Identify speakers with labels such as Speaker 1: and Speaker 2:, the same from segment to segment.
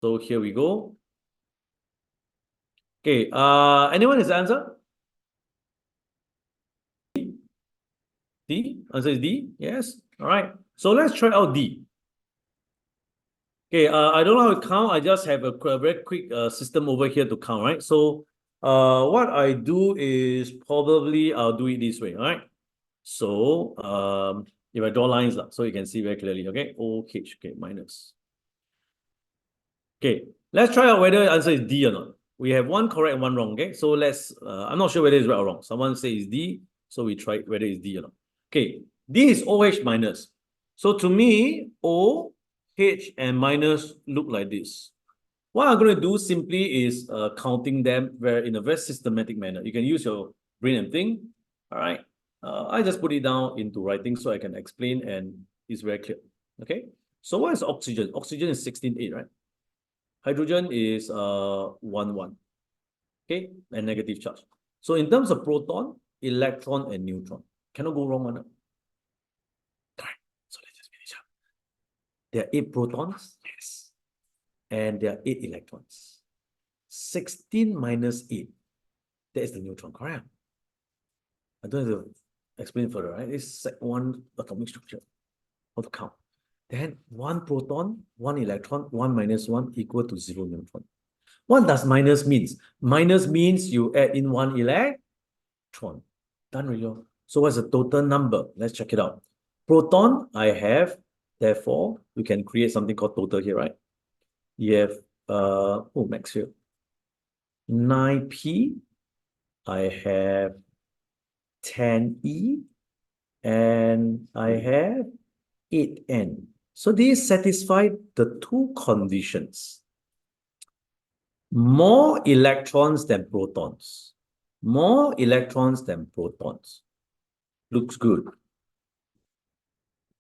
Speaker 1: So here we go. Okay, anyone has the answer? D? Answer is D? Yes. All right. So let's try out D. Okay, I don't know how to count. I just have a very quick system over here to count, right? So what I do is probably I'll do it this way, all right? So if I draw lines, so you can see very clearly, okay? OH, okay, minus. Okay, let's try out whether the answer is D or not. We have one correct and one wrong, okay? So let's, I'm not sure whether it's right or wrong. Someone say it's D, so we try whether it's D or not. Okay, D is OH minus. So to me, O, H, and minus look like this. What I'm going to do simply is counting them in a very systematic manner. You can use your brain and think, all right? I just put it down into writing so I can explain and it's very clear, okay? So what is oxygen? Oxygen is 16.8, right? Hydrogen is 1,1, okay, and negative charge. So in terms of proton, electron, and neutron, cannot go wrong, one. So let's just finish up. There are 8 protons, yes, and there are 8 electrons. 16 minus 8, that is the neutron, correct? I don't have to explain further, right? It's one atomic structure. How to count? Then 1 proton, 1 electron, 1 minus 1 equal to 0 neutron. What does minus means? Minus means you add in 1 electron. Done already. So what's the total number? Let's check it out. Proton, I have, therefore, we can create something called total here, right? You have, max here. 9p, I have 10e, and I have 8n. So these satisfy the 2 conditions. More electrons than protons. More electrons than protons. Looks good.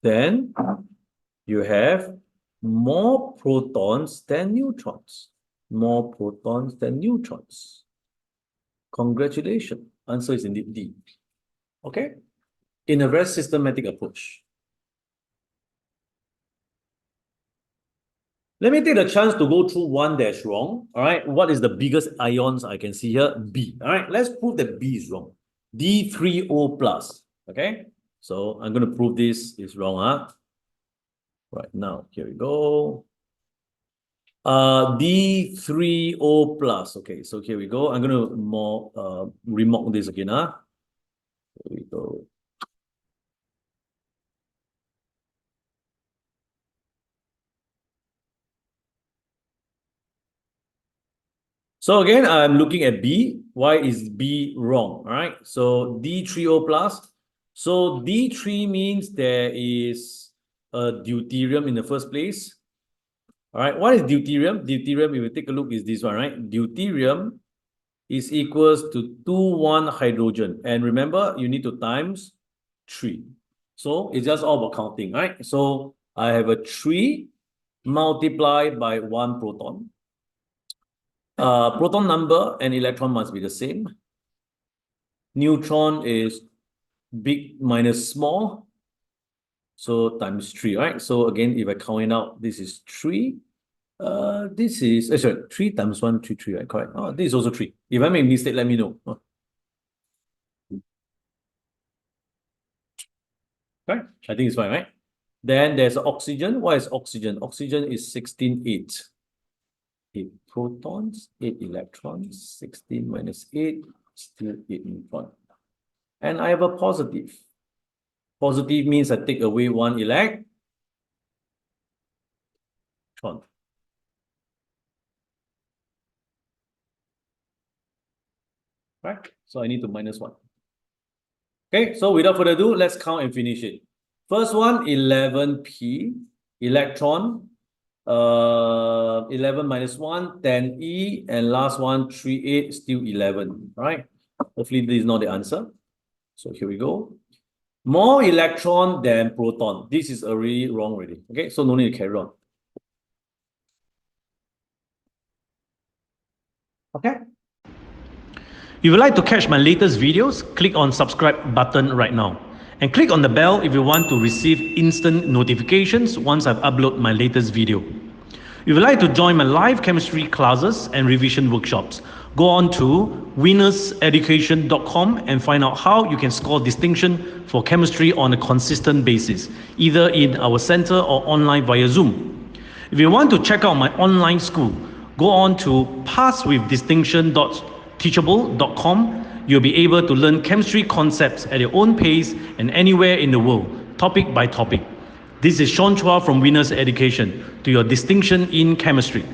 Speaker 1: Then you have more protons than neutrons. More protons than neutrons. Congratulations. Answer is indeed D. Okay? In a very systematic approach. Let me take the chance to go through one that's wrong. All right. What is the biggest ions I can see here? B. All right. Let's prove that B is wrong. D3O plus. Okay. So I'm going to prove this is wrong. Right now, here we go. D3O plus. Okay. So here we go. I'm going to remark this again. Here we go. So again, I'm looking at B. Why is B wrong? All right. So D3O plus. So D3 means there is a deuterium in the first place. All right. What is deuterium? Deuterium, if you take a look, is this one, right? Deuterium is equals to 2,1 hydrogen. And remember, you need to times 3. So it's just all about counting, right? So I have a 3 multiplied by 1 proton. Proton number and electron must be the same. Neutron is big minus small. So times 3, right? So again, if I count it out, this is 3. This is, sorry, 3 times 1, 3, 3, right? Correct. Oh, this is also 3. If I make a mistake, let me know. Right? I think it's fine, right? Then there's oxygen. What is oxygen? Oxygen is 16.8. 8 protons, 8 electrons, 16 minus 8, still 8 neutron. And I have a positive. Positive means I take away 1 electron. Right? So I need to minus 1. Okay, so without further ado, let's count and finish it. First one, 11p, electron, 11 minus 1, 10e, and last one, 38, still 11, right? Hopefully this is not the answer. So here we go. More electron than proton. This is already wrong already. Okay, so no need to carry on. Okay. If you would like to catch my latest videos, click on subscribe button right now. And click on the bell if you want to receive instant notifications once I've uploaded my latest video.
Speaker 2: If you'd like to join my live chemistry classes and revision workshops, go on to winnerseducation.com and find out how you can score distinction for chemistry on a consistent basis, either in our center or online via Zoom. If you want to check out my online school, go on to passwithdistinction.teachable.com. You'll be able to learn chemistry concepts at your own pace and anywhere in the world, topic by topic. This is Sean Chua from Winners Education, to your distinction in chemistry.